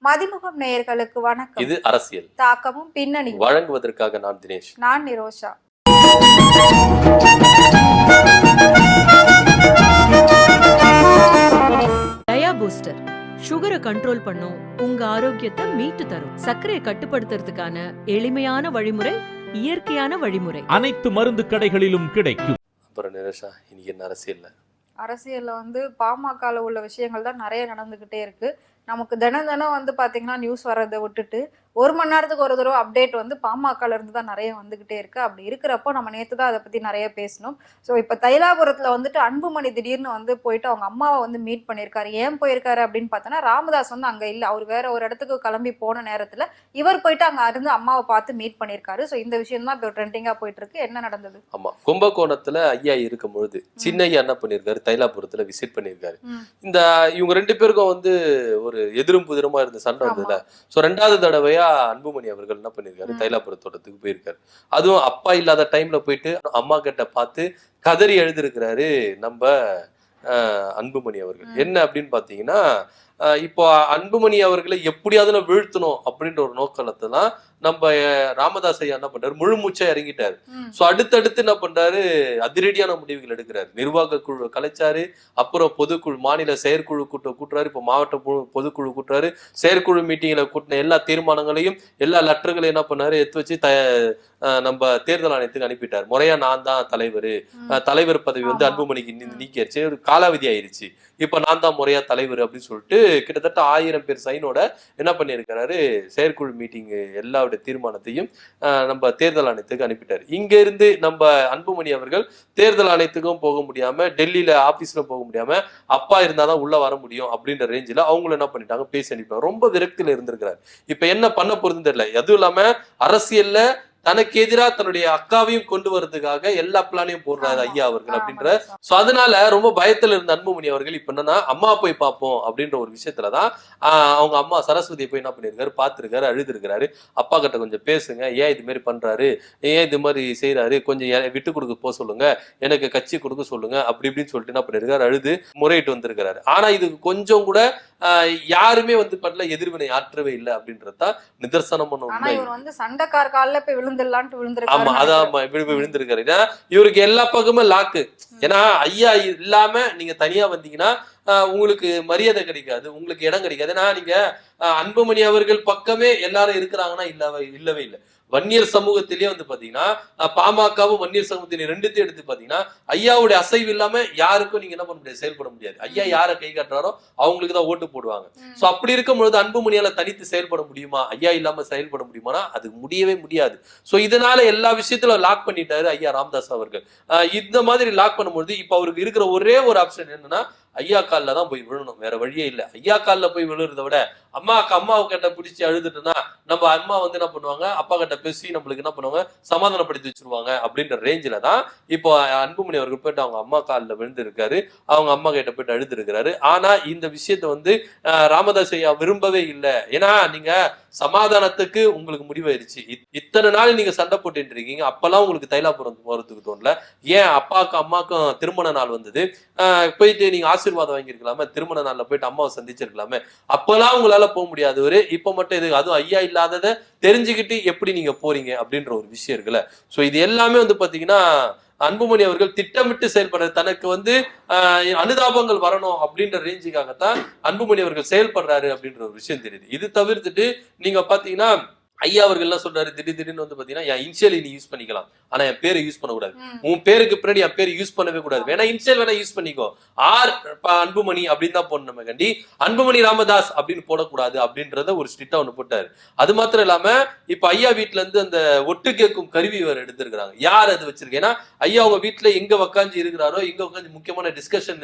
மதிமுகம் நேயர்களுக்கு வணக்கம். இது அரசியல் தாக்கமும் பின்னணி வழங்குவதற்காக நான் தினேஷ், நான் நிரோஷா. டயா பூஸ்டர் சுகரை கண்ட்ரோல் பண்ணும், உங்க ஆரோக்கியத்தை மீட்டு தரும். சர்க்கரையை கட்டுப்படுத்துறதுக்கான எளிமையான வழிமுறை, இயற்கையான வழிமுறை. அனைத்து மருந்து கடைகளிலும் கிடைக்கும். அப்புறம் நிரோஷா, இன்னைக்கு என்ன அரசியல்ல பாமகல உள்ள விஷயங்கள் தான் நிறைய நடந்துகிட்டே இருக்கு. நமக்கு தினம் பாத்தீங்கன்னா நியூஸ் வர்றதை விட்டுட்டு 1 மணி நேரத்துக்கு ஒரு தடவை அப்டேட் பாமகல இருந்து தான் நிறைய வந்துகிட்டே இருக்கு. அப்படி இருக்கிறப்போ நம்ம நேற்று தான் அதை பத்தி நிறைய பேசணும். ஸோ இப்போ தைலாபுரத்துல அன்புமணி திடீர்னு போயிட்டு அவங்க அம்மாவை மீட் பண்ணியிருக்காரு. ஏன் போயிருக்காரு அப்படின்னு பார்த்தோன்னா, ராமதாஸ் அங்க இல்லை, அவர் வேற ஒரு இடத்துக்கு கிளம்பி போன நேரத்துல இவர் போயிட்டு அங்க இருந்து அம்மாவை பார்த்து மீட் பண்ணியிருக்காரு. ஸோ இந்த விஷயம் தான் இப்போ ட்ரெண்டிங்கா போயிட்டு இருக்கு. என்ன நடந்தது? ஆமா, கும்பகோணத்துல ஐயா இருக்கும் பொழுது சின்ன ஐயா என்ன பண்ணிருக்காரு, தைலாபுரத்துல விசிட் பண்ணிருக்காரு. இந்த இவங்க 2 பேருக்கும் ஒரு எதிரும் புதிரமா இருந்த சண்டை வந்ததுல. ஸோ 2வது தடவையா அன்புமணி அவர்கள் என்ன பண்ணிருக்காரு, தைலாபுர தோட்டத்துக்கு போயிருக்காரு. அதுவும் அப்பா இல்லாத டைம்ல போயிட்டு அம்மா கிட்ட பார்த்து கதறி எழுதிருக்கிறாரு நம்ம அன்புமணி அவர்கள். என்ன அப்படின்னு பாத்தீங்கன்னா, இப்போ அன்புமணி அவர்களை எப்படியாவது வீழ்த்தணும் அப்படின்ற ஒரு நோக்கத்தை தான் நம்ம ராமதாஸ் ஐயா என்ன பண்றாரு, முழு மூச்சா இறங்கிட்டாரு. சோ அடுத்தடுத்து என்ன பண்றாரு, அதிரடியான முடிவுகள் எடுக்கிறாரு. நிர்வாக குழு கலைச்சாரு, அப்புறம் பொதுக்குழு மாநில செயற்குழு கூட்டுறாரு, இப்ப மாவட்ட பொதுக்குழு கூட்டுறாரு. செயற்குழு மீட்டிங்ல கூட்டின எல்லா தீர்மானங்களையும் எல்லா லெட்டர்களையும் என்ன பண்ணாரு, எடுத்து வச்சு நம்ம தேர்தல் ஆணையத்துக்கு அனுப்பிட்டாரு. முறையா நான் தான் தலைவர் பதவி அன்புமணிக்கு நீக்கியாச்சு, ஒரு காலாவதி ஆயிருச்சு. இப்ப நான் தான் முறையா தலைவர் அப்படின்னு சொல்லிட்டு கிட்டத்தட்ட 1000 பேர் சைனோட என்ன பண்ணிருக்கிறாரு, செயற்குழு மீட்டிங் எல்லா தீர்மானத்தையும் நம்ம தேர்தல் ஆணையத்துக்கு அனுப்பிட்டாரு. இங்க இருந்து நம்ம அன்புமணி அவர்கள் தேர்தல் ஆணையத்துக்கும் போக முடியாம, டெல்லியில ஆபீஸ்ல போக முடியாம, அப்பா இருந்தாதான் உள்ள வர முடியும் அப்படின்ற ரேஞ்சில அவங்களும் என்ன பண்ணிட்டாங்க, பேசி அனுப்பிட்டாங்க. ரொம்ப விரக்தியில இருந்திருக்கிறார். இப்ப என்ன பண்ண போறதுன்னு தெரியல. அதுவும் இல்லாம அரசியல்ல தனக்கு எதிராக தன்னுடைய அக்காவையும் கொண்டு வரதுக்காக எல்லா பிளானையும் போடுறாரு ஐயா அவர்கள் அப்படின்ற. சோ அதனால ரொம்ப பயத்துல இருந்த அன்புமணி அவர்கள் இப்ப என்னன்னா, அம்மா போய் பார்ப்போம் அப்படின்ற ஒரு விஷயத்துலதான் அவங்க அம்மா சரஸ்வதியை போய் என்ன பண்ணிருக்காரு, பார்த்திருக்காரு, அழுதுருக்கிறாரு. அப்பா கிட்ட கொஞ்சம் பேசுங்க, ஏன் இது மாதிரி பண்றாரு, ஏன் இது மாதிரி செய்யறாரு, கொஞ்சம் விட்டு கொடுக்க போக சொல்லுங்க, எனக்கு கட்சி கொடுக்க சொல்லுங்க அப்படி இப்படின்னு சொல்லிட்டு என்ன பண்ணிருக்காரு, அழுது முறையிட்டு வந்திருக்கிறாரு. ஆனா இது கொஞ்சம் கூட யாருமே பண்ணல, எதிர்வினை ஆற்றவே இல்லை அப்படின்றதுதான் நிதர்சனமான உண்மை. சண்டைக்கார் கால போய் விழுந்திருக்காரு. இவருக்கு எல்லா பக்கமும் லாக்கு. ஏன்னா ஐயா இல்லாம நீங்க தனியா வந்தீங்கன்னா உங்களுக்கு மரியாதை கிடைக்காது, உங்களுக்கு இடம் கிடைக்காது. ஏன்னா நீங்க அன்புமணி அவர்கள் பக்கமே எல்லாரும் இருக்கிறாங்கன்னா இல்லவே இல்லை. வன்னியர் சமூகத்திலேயே பாத்தீங்கன்னா பாமகவும் வன்னியர் சமூகத்திலே 2த்தையும் எடுத்து பாத்தீங்கன்னா ஐயாவுடைய அசைவு இல்லாம யாருக்கும் நீங்க என்ன பண்ண முடியாது, செயல்பட முடியாது. ஐயா யாரை கை காட்டுறாரோ அவங்களுக்கு தான் ஓட்டு போடுவாங்க. சோ அப்படி இருக்கும் பொழுது அன்புமணியால தனித்து செயல்பட முடியுமா, ஐயா இல்லாம செயல்பட முடியுமானா அது முடியவே முடியாது. சோ இதனால எல்லா விஷயத்திலும் லாக் பண்ணிட்டாரு ஐயா ராமதாஸ் அவர்கள். இந்த மாதிரி லாக் பண்ணும்போது இப்ப அவருக்கு இருக்கிற ஒரே ஒரு ஆப்ஷன் என்னன்னா, ஐயா காலில் தான் போய் விழணும், வேற வழியே இல்லை. ஐயா காலில் போய் விழுறத விட அம்மாவை கிட்ட பிடிச்சி அழுதுட்டுனா நம்ம அம்மா என்ன பண்ணுவாங்க, அப்பா கிட்ட பேசி நம்மளுக்கு என்ன பண்ணுவாங்க, சமாதானப்படுத்தி வச்சிருவாங்க அப்படின்ற ரேஞ்சில தான் இப்போ அன்புமணி அவர்கள் போயிட்டு அவங்க அம்மா காலில் விழுந்து இருக்காரு, அவங்க அம்மா கிட்ட போயிட்டு அழுது இருக்கிறாரு. ஆனா இந்த விஷயத்த ராமதாஸ் ஐயா விரும்பவே இல்லை. ஏன்னா நீங்க சமாதானத்துக்கு உங்களுக்கு முடிவாயிருச்சு. இத்தனை நாள் நீங்க சண்டை போட்டு இருக்கீங்க, அப்பெல்லாம் உங்களுக்கு தைலாபுரம் போறதுக்கு தோணல. ஏன் அப்பாவுக்கும் அம்மாக்கும் திருமண நாள் வந்தது, போயிட்டு நீங்க ஆசீர்வாதம் வாங்கியிருக்கலாமே, திருமண நாள்ல போயிட்டு அம்மாவை சந்திச்சிருக்கலாமே, அப்பெல்லாம் உங்களால போக முடியாது. இப்ப மட்டும் இது அதுவும் ஐயா இல்லாததை தெரிஞ்சுக்கிட்டு எப்படி நீங்க போறீங்க அப்படின்ற ஒரு விஷயம் இருக்குல்ல. சோ இது எல்லாமே பாத்தீங்கன்னா அன்புமணி அவர்கள் திட்டமிட்டு செயல்படுற, தனக்கு அனுதாபங்கள் வரணும் அப்படின்ற ரேஞ்சுக்காகத்தான் அன்புமணி அவர்கள் செயல்படுறாரு அப்படின்ற ஒரு விஷயம் தெரியுது. இது தவிர்த்துட்டு நீங்க பாத்தீங்கன்னா ஐயா அவர்கள் என்ன சொல்றாரு, திடீர்னு பாத்தீங்கன்னா என் இனிஷியல் நீ யூஸ் பண்ணிக்கலாம், ஆனா என் பேரை யூஸ் பண்ணக்கூடாது, உன் பேருக்கு பின்னாடி என் பேரை யூஸ் பண்ணவே கூடாது, வேணா இனிஷியல் வேணா யூஸ் பண்ணிக்கோ, அன்புமணி அப்படின்னு தான் போடணும் கண்டி, அன்புமணி ராமதாஸ் அப்படின்னு போடக்கூடாது அப்படின்றத ஒரு ஸ்ட்ரிக்டா போட்டாரு. அது மாத்திரம் இல்லாம இப்ப ஐயா வீட்டுல இருந்து அந்த ஒட்டு கேட்கும் கருவி வேற எடுத்திருக்கிறாங்க. யார் அது வச்சிருக்கு, ஏன்னா ஐயா அவங்க வீட்டுல எங்க உக்காந்து இருக்கிறாரோ, எங்க உட்காந்து முக்கியமான டிஸ்கஷன்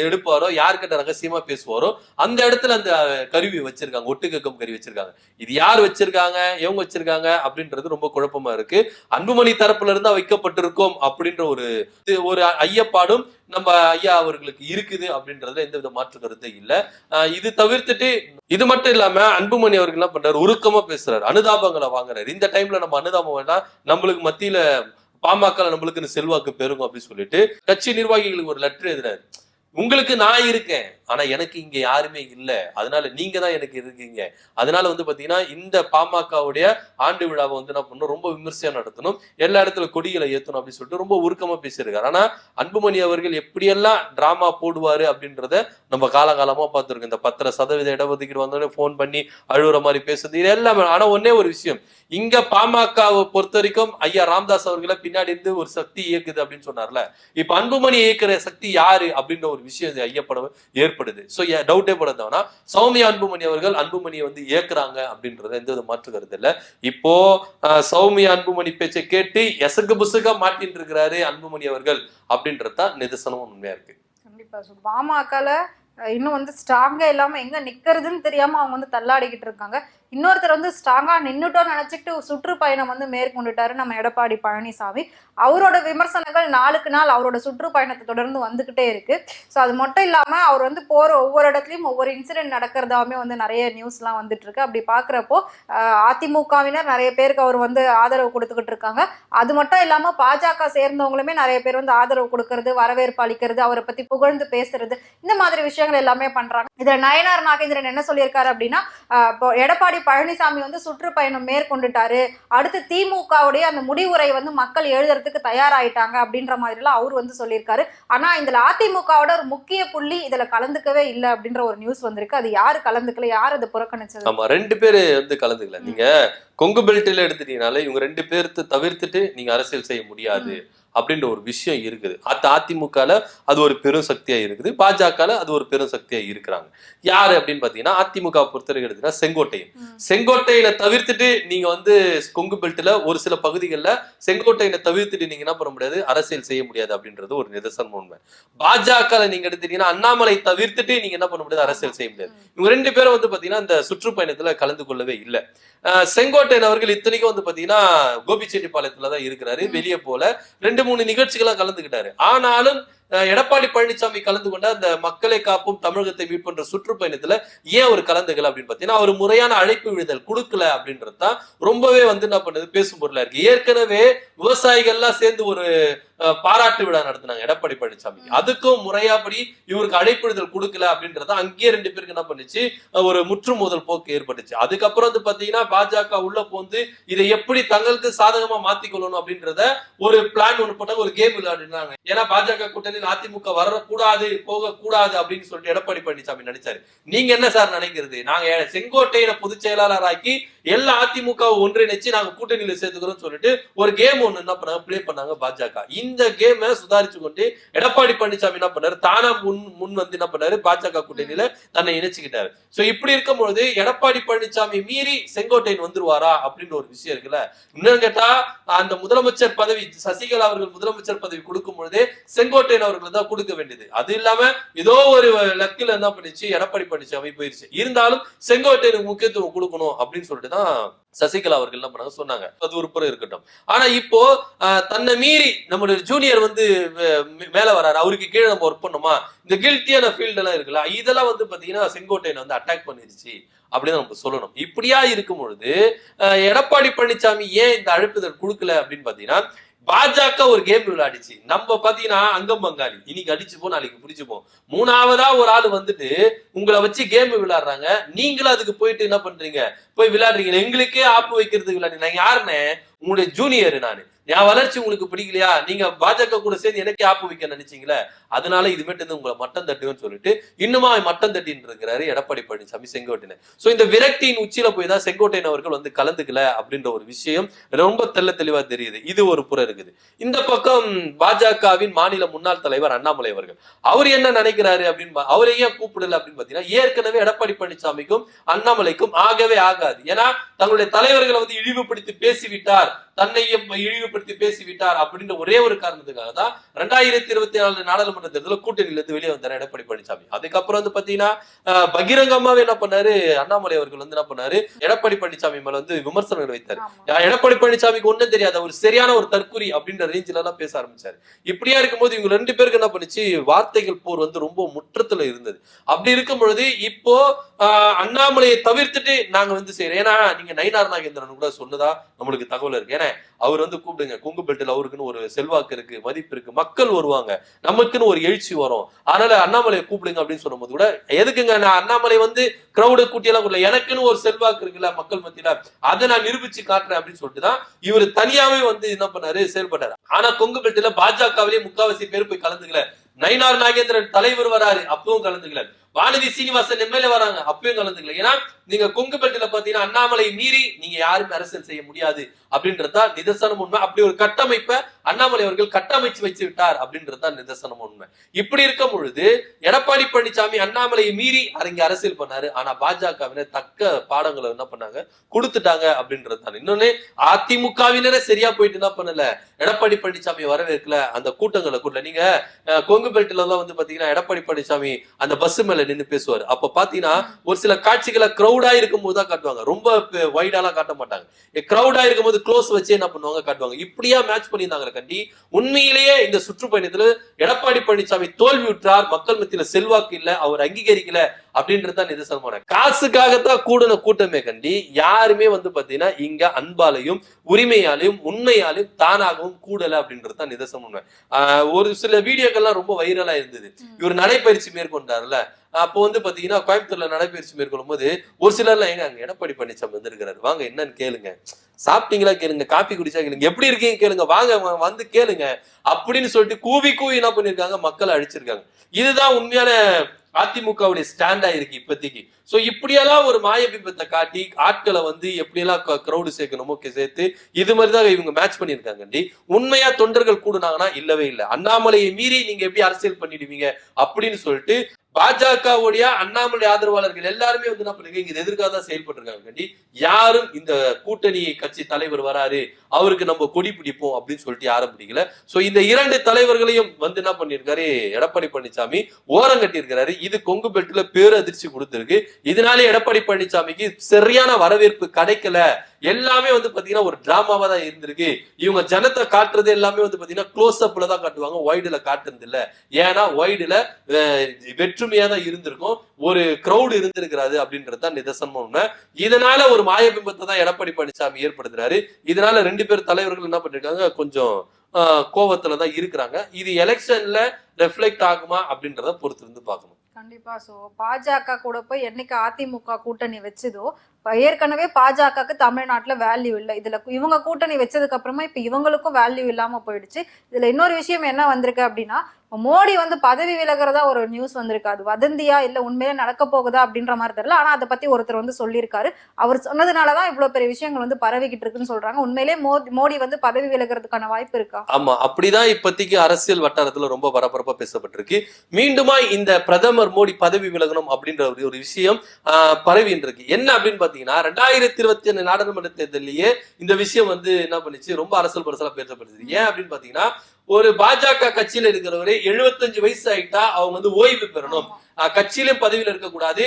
எடுப்பாரோ, யாருக்கிட்ட ரகசியமா பேசுவாரோ அந்த இடத்துல அந்த கருவி வச்சிருக்காங்க, ஒட்டு கேட்கும் கருவி வச்சிருக்காங்க. இது யார் வச்சிருக்காங்க, எவங்க வச்சிருக்காங்க அப்படின்றது ரொம்ப குழப்பமா இருக்கு. அன்புமணி தரப்புல இருந்தா வைக்கப்பட்டிருக்கும் அப்படின்ற ஒரு ஐயப்பாடும் நம்ம ஐயா அவர்களுக்கு இருக்குது அப்படின்றதுல எந்த வித மாற்று கருத்து இல்ல. இது தவிர்த்துட்டு இது மட்டும் இல்லாம அன்புமணி அவர்கள் என்ன பண்றாரு, உருக்கமா பேசுறாரு, அனுதாபங்களை வாங்குறாரு. இந்த டைம்ல நம்ம அனுதாபம் வேணா நம்மளுக்கு மத்தியில பாமக நம்மளுக்குன்னு செல்வாக்கு பெருகும் அப்படின்னு சொல்லிட்டு கட்சி நிர்வாகிகளுக்கு ஒரு லெட்டர் எழுதுறாரு. உங்களுக்கு நான் இருக்கேன், ஆனா எனக்கு இங்க யாருமே இல்ல, அதனால நீங்க தான் எனக்கு இருக்கீங்க. அதனால வந்து பாத்தீங்கன்னா இந்த பாமகவுடைய ஆண்டு விழாவை வந்து என்ன பண்ணணும், ரொம்ப விமர்சையா நடத்தணும், எல்லா இடத்துல கொடிகளை ஏத்தணும் அப்படின்னு சொல்லிட்டு ரொம்ப உருக்கமா பேசியிருக்காரு. ஆனா அன்புமணி அவர்கள் எப்படியெல்லாம் டிராமா போடுவாரு அப்படின்றத நம்ம காலகாலமா பார்த்திருக்கோம். இந்த 10% இடஒதுக்கீடு வந்தோடனே போன் பண்ணி அழுகுற மாதிரி பேசுறது இது எல்லாமே. ஆனா ஒன்னே ஒரு விஷயம், இங்க பாமகவை பொறுத்த வரைக்கும் ஐயா ராமதாஸ் அவர்களை பின்னாடி இருந்து ஒரு சக்தி இயக்குது அப்படின்னு சொன்னார்ல, இப்ப அன்புமணி இயக்குற சக்தி யாரு அப்படின்ற ஒரு விஷயம் ஐயப்படம் ஏற்படுது. சோ டவுட்டே படாதவனா சௌமியா அன்புமணி அவர்கள் அன்புமணியை வந்து இயக்குறாங்க அப்படின்றத எந்த வித மாற்று கருத்து இல்ல. இப்போ சௌமியா அன்புமணி பேச்சை கேட்டு எசகு புசுகா மாட்டின்னு இருக்கிறாரு அன்புமணி அவர்கள் அப்படின்றதுதான் நிதர்சனமும் உண்மையா இருக்கு. கண்டிப்பா. பாமகல இன்னும் வந்து ஸ்ட்ராங்கா இல்லாம எங்க நிக்கிறதுன்னு தெரியாம அவங்க வந்து தள்ளாடிக்கிட்டு இருக்காங்க. இன்னொருத்தர் வந்து ஸ்ட்ராங்கா நின்னுட்டோம் நினைச்சுட்டு சுற்றுப்பயணம் வந்து மேற்கொண்டுட்டாரு நம்ம எடப்பாடி பழனிசாமி. அவரோட விமர்சனங்கள் நாளுக்கு நாள் அவரோட சுற்றுப்பயணத்தை தொடர்ந்து வந்துகிட்டே இருக்கு. ஸோ அது மட்டும் இல்லாம அவர் வந்து போற ஒவ்வொரு இடத்துலயும் ஒவ்வொரு இன்சிடென்ட் நடக்கிறதாவே வந்து நிறைய நியூஸ்லாம் வந்துட்டு இருக்கு. அப்படி பாக்குறப்போ அதிமுகவினர் நிறைய பேருக்கு அவர் வந்து ஆதரவு கொடுத்துக்கிட்டு இருக்காங்க. அது மட்டும் இல்லாம பாஜக சேர்ந்தவங்களுமே நிறைய பேர் வந்து ஆதரவு கொடுக்கறது, வரவேற்பு அளிக்கிறது, அவரை பத்தி புகழ்ந்து பேசுறது, இந்த மாதிரி விஷயங்கள் எல்லாமே பண்றாங்க. இதுல நயனார் நாகேந்திரன் என்ன சொல்லியிருக்காரு அப்படின்னா, இப்போ எடப்பாடி பழனிசாமி வந்து சுற்றுப்பயணம் மேற்கொண்டுட்டாரு, அடுத்து திமுகவுடைய அந்த முடிவுரை வந்து மக்கள் எழுதுறதுக்கு தயாராயிட்டாங்க அப்படின்ற மாதிரி எல்லாம் அவர் வந்து சொல்லியிருக்காரு. ஆனா இதுல அதிமுகவோட ஒரு முக்கிய புள்ளி இதுல கலந்துக்கவே இல்லை அப்படின்ற ஒரு நியூஸ் வந்திருக்கு. அது யாரு கலந்துக்கல, யார் அதை புறக்கணிச்சது? ஆமா, 2 பேரு வந்து கலந்துக்கல. நீங்க கொங்கு பெல்ட்ல எடுத்துட்டீங்கனால இவங்க 2 பேர்த்து தவிர்த்துட்டு நீங்க அரசியல் செய்ய முடியாது அப்படின்ற ஒரு விஷயம் இருக்குது. அதிமுகல அது ஒரு பெரும் சக்தியா இருக்குது, பாஜகல அது ஒரு பெரும் சக்தியா இருக்கிறாங்க. யாரு அப்படின்னு பாத்தீங்கன்னா அதிமுக பொறுத்தவரைக்கும் எடுத்தீங்கன்னா செங்கோட்டையில தவிர்த்துட்டு நீங்க வந்து கொங்கு பெல்ட்ல ஒரு சில பகுதிகளில் செங்கோட்டையில தவிர்த்துட்டு நீங்க என்ன பண்ண முடியாது, அரசியல் செய்ய முடியாது அப்படின்றது ஒரு நிதர்சனம் உண்மை. பாஜகல நீங்க எடுத்துட்டீங்கன்னா அண்ணாமலை தவிர்த்துட்டு நீங்க என்ன பண்ண முடியாது, அரசியல் செய்ய முடியாது. இவங்க 2 பேரும் வந்து பாத்தீங்கன்னா இந்த சுற்றுப்பயணத்துல கலந்து கொள்ளவே இல்லை. செங்கோட்டையன் அவர்கள் இத்தனைக்கும் வந்து பாத்தீங்கன்னா கோபிச்செட்டிப்பாளையத்துலதான் இருக்கிறாரு, வெளியே போல 2-3 நிகழ்ச்சிகளா கலந்துகிட்டாரு. ஆனாலும் எடப்பாடி பழனிசாமி கலந்து கொண்ட அந்த மக்களை காப்பும் தமிழகத்தை மீட்புன்ற சுற்றுப்பயணத்துல ஏன் ஒரு கலந்துக்கல அப்படின்னு பாத்தீங்கன்னா அவர் முறையான அழைப்பு விடுதல் கொடுக்கல அப்படின்றதுதான் ரொம்பவே வந்து என்ன பண்ணது பேசும் பொருளா இருக்கு. ஏற்கனவே விவசாயிகள்லாம் சேர்ந்து ஒரு பாராட்டு விழா நடத்தினாங்க எடப்பாடி பழனிசாமி, அதுக்கும் முறையாப்படி இவருக்கு அழைப்பிடுதல் கொடுக்கல அப்படின்றத அங்கேயே 2 பேருக்கு என்ன பண்ணுச்சு, ஒரு முற்றுமோதல் போக்கு ஏற்பட்டுச்சு. அதுக்கப்புறம் வந்து பாத்தீங்கன்னா பாஜக உள்ள போந்து இதை எப்படி தங்களுக்கு சாதகமா மாத்திக்கொள்ளணும் அப்படின்றத ஒரு பிளான் ஒன்று போட்டாங்க, ஒரு கேம் விளையாடுனாங்க. ஏன்னா பாஜக கூட்டணி அதிமுக வரக்கூடாது போக கூடாது அப்படின்னு சொல்லிட்டு எடப்பாடி பழனிசாமி நினைச்சாரு. நீங்க என்ன சார் நினைக்கிறது, நாங்க செங்கோட்டையில பொதுச் செயலாளர் ஆக்கி எல்லா அதிமுக ஒன்றிணைச்சு நாங்க கூட்டணியில சேர்த்துக்கிறோம் சொல்லிட்டு ஒரு கேம் ஒண்ணு என்ன பண்ணாங்க, பிளே பண்ணாங்க பாஜக. இந்த கேமை சுதாரிச்சு கொண்டு எடப்பாடி பழனிசாமி என்ன பண்ணாரு, தானா முன் வந்து என்ன பண்ணாரு, பாஜக கூட்டணியில தன்னை இணைச்சுக்கிட்டாரு. சோ இப்படி இருக்கும் பொழுது எடப்பாடி பழனிசாமி மீறி செங்கோட்டையன் வந்துருவாரா அப்படின்னு ஒரு விஷயம் இருக்குல்ல. இன்னும் கேட்டா அந்த முதலமைச்சர் பதவி சசிகலா அவர்கள் முதலமைச்சர் பதவி கொடுக்கும் பொழுதே செங்கோட்டையன் அவர்கள் தான் கொடுக்க வேண்டியது. அது இல்லாம ஏதோ ஒரு லக்கில் என்ன பண்ணிச்சு எடப்பாடி பழனிசாமி போயிருச்சு. இருந்தாலும் செங்கோட்டையனுக்கு முக்கியத்துவம் கொடுக்கணும் அப்படின்னு சொல்லிட்டு சசிகலா அவர்கள் என்ன பண்ணாங்க சொன்னாங்க. அது ஒரு புறம் இருக்கட்டும். ஆனா இப்போ தன்னை மீறி நம்மளுடைய ஜூனியர் வந்து மேல வராரு, அவருக்கு கீழே நம்ம ஒர்க் பண்ணுமா, இந்த கில்ட்டியான ஃபீல்ட் எல்லாம் இருக்குல்ல, இதெல்லாம் வந்து பாத்தீங்கன்னா செங்கோட்டையனை வந்து அட்டாக் பண்ணிருச்சு அப்படின்னு நம்ம சொல்லணும். இப்படியா இருக்கும் பொழுது எடப்பாடி பழனிசாமி ஏன் இந்த அழைப்புதல் கொடுக்கல அப்படின்னு பாத்தீங்கன்னா, பாஜக ஒரு கேம் விளையாடிச்சு. நம்ம பாத்தீங்கன்னா அங்கம் பங்காளி, இன்னைக்கு அடிச்சுப்போம் நாளைக்கு புடிச்சுப்போம். 3ஆவதா ஒரு ஆள் வந்துட்டு உங்களை வச்சு கேம் விளையாடுறாங்க, நீங்களும் அதுக்கு போயிட்டு என்ன பண்றீங்க, போய் விளையாடுறீங்க. எங்களுக்கே ஆப்பு வைக்கிறதுக்கு விளையாடுறீங்க. நான் யாருன்னு, உங்களுடைய ஜூனியர் நானு, என் வளர்ச்சி உங்களுக்கு பிடிக்கலையா, நீங்க பாஜக கூட சேர்ந்து எனக்கே ஆப்பு வைக்க நினைச்சீங்களே, அதனால இதுமேட்டு உங்களை மட்டம் தட்டுன்னு சொல்லிட்டு இன்னுமா மட்டம் தட்டின்னு இருக்கிறாரு எடப்பாடி பழனிசாமி செங்கோட்டையன். சோ இந்த விரக்தியின் உச்சியில போய் தான் செங்கோட்டையன் அவர்கள் வந்து கலந்துக்கல அப்படின்ற ஒரு விஷயம் ரொம்ப தெளிவா தெரியுது. இது ஒரு புறம் இருக்குது. இந்த பக்கம் பாஜகவின் மாநில முன்னாள் தலைவர் அண்ணாமலை அவர்கள், அவர் என்ன நினைக்கிறாரு அப்படின்னு, அவரை ஏன் கூப்பிடல அப்படின்னு பாத்தீங்கன்னா, ஏற்கனவே எடப்பாடி பழனிசாமிக்கும் அண்ணாமலைக்கும் ஆகவே ஆகாது. ஏன்னா தங்களுடைய தலைவர்களை வந்து இழிவுபடுத்தி பேசிவிட்டார், தன்னையும் இழிவுபடுத்தி பேசிவிட்டார் அப்படின்ற ஒரே ஒரு காரணத்துக்காக தான் 2024 நாடாளுமன்ற தேர்தலில் கூட்டணியில இருந்து வெளியே வந்தார் எடப்பாடி பழனிசாமி. அதுக்கப்புறம் வந்து பாத்தீங்கன்னா பகிரங்கமாவே என்ன பண்ணாரு, அண்ணாமலை அவர்கள் வந்து என்ன பண்ணாரு, எடப்பாடி பழனிசாமி மேல வந்து விமர்சனங்கள் வைத்தாரு. எடப்பாடி பழனிசாமிக்கு ஒண்ணும் தெரியாது, ஒரு சரியான ஒரு தற்குறி அப்படின்ற ரேஞ்சில எல்லாம் பேச ஆரம்பிச்சாரு. இப்படியா இருக்கும்போது இவங்க 2 பேருக்கு என்ன பண்ணுச்சு, வார்த்தைகள் போர் வந்து ரொம்ப முற்றத்துல இருந்தது. அப்படி இருக்கும் பொழுது இப்போ அண்ணாமலையை தவிர்த்துட்டு நாங்க வந்து செய்யறோம். ஏன்னா நீங்க நயினார் நாகேந்திரன் கூட சொன்னதா நம்மளுக்கு தகவல் போல இருக்கு. ஏன்னா அவர் வந்து கூப்பிடுங்க, கொங்கு பெல்ட்ல அவருக்குன்னு ஒரு செல்வாக்கு இருக்கு, மதிப்பு இருக்கு, மக்கள் வருவாங்க, நமக்குன்னு ஒரு எழுச்சி வரும், அதனால அண்ணாமலையை கூப்பிடுங்க அப்படின்னு சொல்லும் போது கூட எதுக்குங்க நான் அண்ணாமலை வந்து கிரௌட கூட்டியெல்லாம் கூடல, எனக்குன்னு ஒரு செல்வாக்கு இருக்குல்ல மக்கள் மத்தியில, அதை நான் நிரூபிச்சு காட்டுறேன் அப்படின்னு சொல்லிட்டு தான் இவர் தனியாவே வந்து என்ன பண்ணாரு, செயல்பட்டாரு. ஆனா கொங்கு பெல்ட்ல பாஜகவிலேயே முக்காவாசி பேர் போய் கலந்துக்கல. நயினார் நாகேந்திரன் தலைவர் வராரு, அப்பவும் கலந்துக்கல. வானதி சீனிவாசன் எம்எல்ஏ வராங்க, அப்பயும் கலந்துக்கல. ஏன்னா நீங்க கொங்கு பெல்ட்ல பாத்தீங்கன்னா அண்ணாமலை மீறி நீங்க யாருமே அரசியல் செய்ய முடியாது அப்படின்றதா நிதர்சனம் உண்மை. அப்படி ஒரு கட்டமைப்பை அண்ணாமலை அவர்கள் கட்டமைச்சு வச்சு விட்டார் அப்படின்றதா நிதர்சனம் உண்மை. இப்படி இருக்கும் பொழுது எடப்பாடி பழனிசாமி அண்ணாமலையை மீறி இங்க அரசியல் பண்ணாரு. ஆனா பாஜகவினர் தக்க பாடங்களை என்ன பண்ணாங்க, கொடுத்துட்டாங்க அப்படின்றது தான். இன்னொன்னு அதிமுகவினரே சரியா போயிட்டு என்ன பண்ணல, எடப்பாடி பழனிசாமி வரவேற்கல, அந்த கூட்டங்களை கூட. நீங்க கொங்கு பெல்ட்ல எல்லாம் வந்து பாத்தீங்கன்னா எடப்பாடி பழனிசாமி அந்த பஸ் மேல நின்று பேசுவார். அப்ப பாத்தீங்கன்னா ஒரு சில காட்சிகளை கிரௌடா இருக்கும் போது தான் காட்டுவாங்க, ரொம்ப வைடாலாம் காட்ட மாட்டாங்க. கிரௌடா இருக்கும் போது க்ளோஸ் வச்சு என்ன பண்ணுவாங்க, காட்டுவாங்க. இப்படியா மேட்ச் பண்ணியிருந்தாங்க கண்டி. உண்மையிலேயே இந்த சுற்றுப்பயணத்துல எடப்பாடி பழனிசாமி தோல்வி விட்டார், மக்கள் மத்தியில செல்வாக்கு இல்ல, அவர் அங்கீகரிக்கல அப்படின்றதுதான் நிதர்சனமான. காசுக்காகத்தான் கூடின கூட்டமே கண்டி. யாருமே வந்து பாத்தீங்கன்னா இங்க அன்பாலையும் உரிமையாலையும் உண்மையாலையும் தானாகவும் கூடல அப்படின்றதுதான் நிதர்சனம். ஒரு சில வீடியோக்கள்லாம் ரொம்ப வைரலா இருந்தது. இவர் நடைபயிற்சி மேற்கொண்டார்ல, அப்போ வந்து பாத்தீங்கன்னா கோயம்புத்தூர்ல நடைபயிற்சி மேற்கொள்ளும் போது ஒரு சிலர்லாம் எங்க அங்க எடப்பாடி பழனிசாமி வந்திருக்கிறாரு, வாங்க என்னன்னு கேளுங்க, சாப்பிட்டீங்களா கேளுங்க, காப்பி குடிச்சா கேளுங்க, எப்படி இருக்கீங்க கேளுங்க, வாங்க வந்து கேளுங்க அப்படின்னு சொல்லிட்டு கூவி என்ன பண்ணிருக்காங்க, மக்களை அழிச்சிருக்காங்க. இதுதான் உண்மையான அதிமுகவுடைய ஸ்டாண்டா இருக்கு இப்போதைக்கு. சோ இப்படியெல்லாம் ஒரு மாயபிம்பத்தை காட்டி ஆட்களை வந்து எப்படியெல்லாம் கிரௌடு சேர்க்கணுமோ சேர்த்து இது மாதிரிதான் இவங்க மேட்ச் பண்ணிருக்காங்க. உண்மையா தொண்டர்கள் கூடுனாங்கன்னா இல்லவே இல்லை. அண்ணாமலையை மீறி நீங்க எப்படி அரசியல் பண்ணிடுவீங்க அப்படின்னு சொல்லிட்டு பாஜகவுடைய அண்ணாமலை ஆதரவாளர்கள் எல்லாருமே வந்து என்ன பண்ணுங்க, இங்க எதிர்க்காக தான் செயல்பட்டு இருக்காங்க. யாரும் இந்த கூட்டணி கட்சி தலைவர் வராரு அவருக்கு நம்ம கொடி பிடிப்போம் அப்படின்னு சொல்லிட்டு யாரும் பிடிக்கல. சோ இந்த இரண்டு தலைவர்களையும் வந்து என்ன பண்ணிருக்காரு, எடப்பாடி பழனிசாமி ஓரம் கட்டி இருக்கிறாரு. இது கொங்கு பெல்ட்ல பேரதிர்ச்சி கொடுத்திருக்கு. இதனாலே எடப்பாடி பழனிசாமிக்கு சரியான வரவேற்பு கிடைக்கல. எல்லாமே வந்து பாத்தீங்கன்னா ஒரு டிராமாவா தான் இருந்திருக்கு. இவங்க ஜனத்தை காட்டுறது எல்லாமே வந்து பாத்தீங்கன்னா க்ளோஸ் அப்ல தான் காட்டுவாங்க, வைடுல காட்டுறது இல்ல. ஏன்னா வைடுல வெற்றுமையா தான் இருந்திருக்கும், ஒரு கிரௌடு இருந்திருக்கிறாரு அப்படின்றதுதான் நிதர்சனமா உண்மை. இதனால ஒரு மாயபிம்பத்தை தான் எடப்பாடி பழனிசாமி ஏற்படுத்துறாரு. இதனால ரெண்டு பேர் தலைவர்கள் என்ன பண்ணிருக்காங்க, கொஞ்சம் கோவத்துலதான் இருக்கிறாங்க. இது எலெக்ஷன்ல ரெஃப்ளெக்ட் ஆகுமா அப்படின்றத பொறுத்து இருந்து பார்க்கணும். கண்டிப்பா. சோ பாஜக கூட போய் என்னைக்கு அதிமுக கூட்டணி வச்சதோ, ஏற்கனவே பாஜகவுக்கு தமிழ்நாட்டுல வேல்யூ இல்லை. இதுல இவங்க கூட்டணி வச்சதுக்கு அப்புறமா இப்ப இவங்களுக்கும் வேல்யூ இல்லாம போயிடுச்சு. இதுல இன்னொரு விஷயம் என்ன வந்திருக்கு அப்படின்னா, மோடி வந்து பதவி விலகிறதா ஒரு நியூஸ் வந்திருக்கு. அது வதந்தியா இல்ல உண்மையிலே நடக்க போகுதா அப்படின்ற மாதிரி தெரியல. ஆனா அதை பத்தி ஒருத்தர் வந்து சொல்லியிருக்காரு. அவர் சொன்னதுனாலதான் இவ்வளவு பெரிய விஷயங்கள் வந்து பரவிக்கிட்டு இருக்குன்னு சொல்றாங்க. உண்மையிலே மோடி வந்து பதவி விலகிறதுக்கான வாய்ப்பு இருக்கா? ஆமா, அப்படிதான் இப்போதைக்கு அரசியல் வட்டாரத்துல ரொம்ப பரபரப்பா பேசப்பட்டிருக்கு. மீண்டுமா இந்த பிரதமர் மோடி பதவி விலகணும் அப்படின்ற ஒரு விஷயம் பரவின்னு இருக்கு. என்ன அப்படின்னு பாத்தீங்கன்னா 2021 நாடாளுமன்ற தேர்தலையே இந்த விஷயம் வந்து என்ன பண்ணிச்சு, ரொம்ப அரசியல் பரசலா பேசப்படுது. ஏன் அப்படின்னு பாத்தீங்கன்னா, ஒரு பாஜக கட்சியில இருக்கிறவரு 75 வயசு ஆயிட்டா அவங்க வந்து ஓய்வு பெறணும், கட்சியிலும் பதவியில இருக்கக்கூடாது,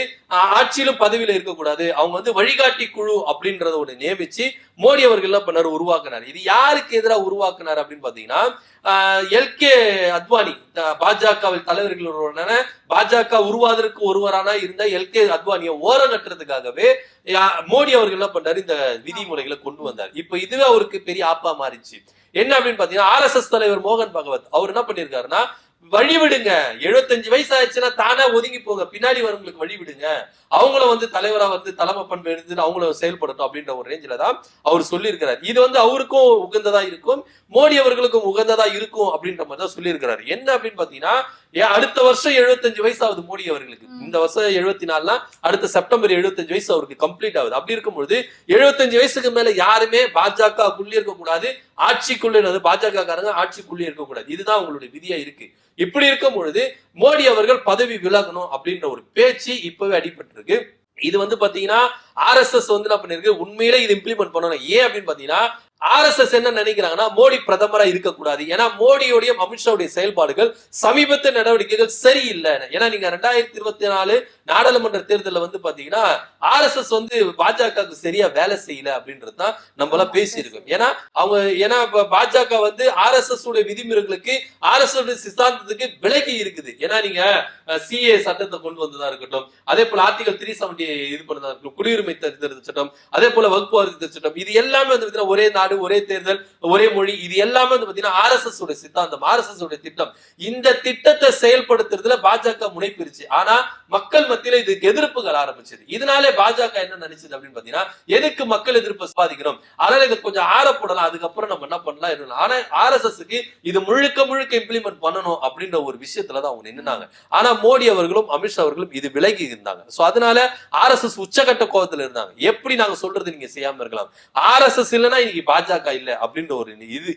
ஆட்சியிலும் பதவியில இருக்கக்கூடாது, அவங்க வந்து வழிகாட்டி குழு அப்படின்றத ஒண்ணு நியமிச்சு மோடி அவர்கள் என்ன பண்ணாரு, உருவாக்குனாரு. இது யாருக்கு எதிராக உருவாக்குனாரு அப்படின்னு பாத்தீங்கன்னா, எல்கே அத்வானி பாஜகவில் தலைவர்கள் பாஜக உருவாதற்கு ஒருவரானா இருந்த எல்கே அத்வானியை ஓரம் கட்டுறதுக்காகவே மோடி அவர்கள் என்ன பண்றாரு, இந்த விதிமுறைகளை கொண்டு வந்தார். இப்ப இதுவே அவருக்கு பெரிய ஆப்பா மாறிச்சு. என்ன அப்படின்னு பாத்தீங்கன்னா, RSS தலைவர் மோகன் பகவத் அவர் என்ன பண்ணிருக்காருன்னா, வழிவிடுங்க, 75 வயசு ஆயிடுச்சுன்னா தானே ஒதுங்கி போங்க, பின்னாடி வரவங்களுக்கு வழி விடுங்க, அவங்கள வந்து தலைவரா வந்து தலைமை பண்பு எடுத்து அவங்கள செயல்படுத்தும் அப்படின்ற ஒரு ரேஞ்சில தான் அவர் சொல்லி இருக்கிறார். இது வந்து அவருக்கும் உகந்ததா இருக்கும், மோடி அவர்களுக்கும் உகந்ததா இருக்கும் அப்படின்ற மாதிரி தான் சொல்லி இருக்கிறாரு. என்ன அப்படின்னு பாத்தீங்கன்னா, அடுத்த வருஷம் 75 வயசு ஆகுது மோடி அவர்களுக்கு. இந்த வருஷம் 74, அடுத்த செப்டம்பர் 75 வயசு அவருக்கு கம்ப்ளீட் ஆகுது. அப்படி இருக்கும்போது 75 வயசுக்கு மேல யாருமே பாஜகக்குள்ளே இருக்கக்கூடாது, ஆட்சிக்குள்ளே பாஜக காரங்க ஆட்சிக்குள்ளே இருக்கக்கூடாது. இதுதான் அவங்களுடைய விதியா இருக்கு. இப்படி இருக்கும் பொழுது மோடி அவர்கள் பதவி விலகணும் அப்படின்ற ஒரு பேச்சு இப்பவே அடிபட்டிருக்கு. இது வந்து பாத்தீங்கன்னா RSS வந்து என்ன பண்ணிருக்கு, உண்மையிலே இது இம்ப்ளிமெண்ட் பண்ணணும். ஏன் அப்படின்னு பாத்தீங்கன்னா, RSS என்ன நினைக்கிறாங்கன்னா, மோடி பிரதமரா இருக்கக்கூடாது. ஏன்னா மோடியோடைய அமித்ஷாவுடைய செயல்பாடுகள் சமீபத்திய நடவடிக்கைகள் சரியில்லை. ஏன்னா நீங்க 2024 நாடாளுமன்ற தேர்தலில் வந்து பாத்தீங்கன்னா RSS வந்து பாஜகவுக்கு சரியா வேலை செய்யல அப்படின்றதுதான் நம்ம எல்லாம் பேசியிருக்கோம். ஏன்னா பாஜக வந்து RSS உடைய விதிமுறைகளுக்கு RSS சித்தாந்தத்துக்கு விலகி இருக்குது. ஏன்னா நீங்க CA சட்டத்தை கொண்டு வந்ததா இருக்கட்டும், அதே போல ஆர்டிகல் 370 இது பண்ணதா இருக்கட்டும், குடியுரிமை திருத்த சட்டம், அதே போல வகுப்பு திருத்த சட்டம், இது எல்லாமே வந்து ஒரே நாடு ஒரே தேர்தல் ஒரே மொழி, இது எல்லாமே வந்து பாத்தீங்கன்னா RSS உடைய சித்தாந்தம், RSS உடைய திட்டம். இந்த திட்டத்தை செயல்படுத்துறதுல பாஜக முனைப்பிருச்சு. ஆனா மக்கள் மத்தியில இதுக்கு எதிர்ப்புகள் ஆரம்பிச்சது. இதனாலே பாஜக என்ன நினைச்சது அப்படின்னு பாத்தீங்கன்னா, எதுக்கு மக்கள் எதிர்ப்பு சம்பாதிக்கணும், அதனால இதை கொஞ்சம் ஆறப்படலாம், அதுக்கப்புறம் நம்ம என்ன பண்ணலாம். ஆனா RSSக்கு இது முழுக்க இம்ப்ளிமெண்ட் பண்ணணும் அப்படின்ற ஒரு விஷயத்துலதான் அவங்க நின்னுனாங்க. ஆனா மோடி அவர்களும் அமித்ஷா அவர்களும் இது விலகி இருந்தாங்க. சோ அதனால RSS உச்சகட்ட கோபத்துல இருந்தாங்க. எப்படி நாங்க சொல்றது நீங்க செய்யாம இருக்கலாம், RSS இல்லைன்னா இன்னைக்கு பாஜக இல்ல அப்படின்ற ஒரு இது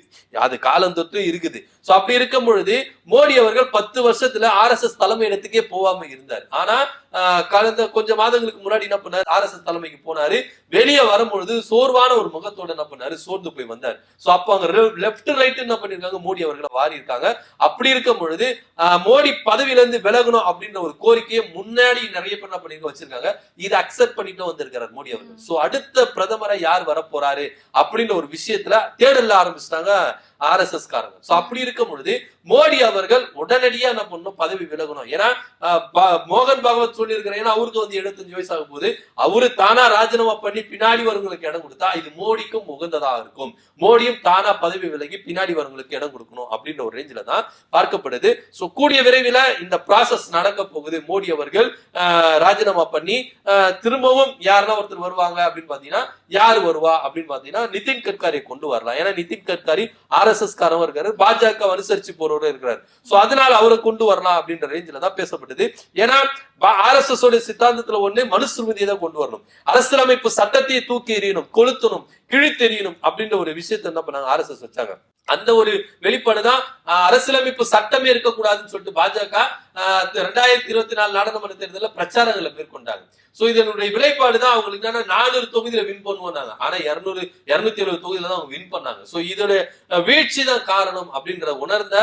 அது காலந்தொட்டு இருக்குது. சோ அப்படி இருக்கும் பொழுது மோடி அவர்கள் 10 வருஷத்துல RSS தலைமையிடத்துக்கே போகாம இருந்தார். ஆனா கடந்த கொஞ்சம் மாதங்களுக்கு முன்னாடி என்ன பண்ணாரு, RSS தலைமைக்கு போனாரு. வெளியே வரும்பொழுது சோர்வான ஒரு முகத்தோட என்ன பண்ணாரு, சோர்ந்து போய் வந்தார். சோ அப்ப அங்க லெப்ட் ரைட் என்ன பண்ணிருக்காங்க, மோடி அவர்களை வாரி இருக்காங்க. அப்படி இருக்கும் பொழுது மோடி பதவியில இருந்து விலகணும் அப்படின்ற ஒரு கோரிக்கையை முன்னாடி நிறைய பேர் என்ன பண்ணிருக்க வச்சிருக்காங்க. இதை அக்செப்ட் பண்ணிட்டு வந்திருக்கிறார் மோடி அவர்கள். சோ அடுத்த பிரதமரை யார் வர போறாரு அப்படின்ற ஒரு விஷயத்துல தேடல ஆரம்பிச்சிட்டாங்க RSS காரங்க. சோ அப்படி இருக்கும் பொழுது மோடி அவர்கள் உடனடியா என்ன பண்ணணும், பதவி விலகணும். ஏன்னா மோகன் பாகவத் சொல்லி இருக்கிற, ஏன்னா அவருக்கு வந்து 75 வயசு ஆகும் போது அவரு தானா ராஜினாமா பண்ணி பின்னாடி வரவங்களுக்கு இடம் கொடுத்தா இது மோடிக்கும் உகந்ததா இருக்கும். மோடியும் தானா பதவி விலகி பின்னாடி வரவங்களுக்கு இடம் கொடுக்கணும் அப்படின்ற ஒரு ரேஞ்சில தான் பார்க்கப்படுது. சோ கூடிய விரைவில் இந்த ப்ராசஸ் நடக்க போகுது. மோடி அவர்கள் ராஜினாமா பண்ணி திரும்பவும் யாருன்னா ஒருத்தர் வருவாங்க அப்படின்னு பாத்தீங்கன்னா, யாரு வருவா அப்படின்னு பாத்தீங்கன்னா நிதின் கட்காரியை கொண்டு வரலாம். ஏன்னா நிதின் கட்காரி RSS காரவர் இருக்காரு, பாஜக அனுசரிச்சு போறவரும் இருக்கிறார். சோ அதனால அவரை கொண்டு வரலாம் அப்படின்ற ரேஞ்சில தான் பேசப்பட்டது. ஏன்னா RSS உடைய சித்தாந்தத்துல ஒண்ணு மனுஸ்மிருதியை தான் கொண்டு வரணும், அரசியலமைப்பு சட்டத்தை தூக்கி எறியணும், கொளுத்தணும், கிழித்தெறியணும் அப்படின்ற ஒரு விஷயத்தை என்ன பண்ணாங்க, RSS வச்சாங்க. அந்த ஒரு வெளிப்பாடுதான் அரசியலமைப்பு சட்டமே இருக்கக்கூடாதுன்னு சொல்லிட்டு பாஜக 2024 நாடாளுமன்ற தேர்தலில் பிரச்சாரங்களை மேற்கொண்டாங்க. சோ இதனுடைய விளைப்பாடுதான் அவங்களுக்கு என்னன்னா 400 தொகுதியில வின் பண்ணுவாங்க. ஆனா 270 தொகுதியில தான் அவங்க வின் பண்ணாங்க. சோ இதோட வீழ்ச்சி தான் காரணம் அப்படின்றத உணர்ந்த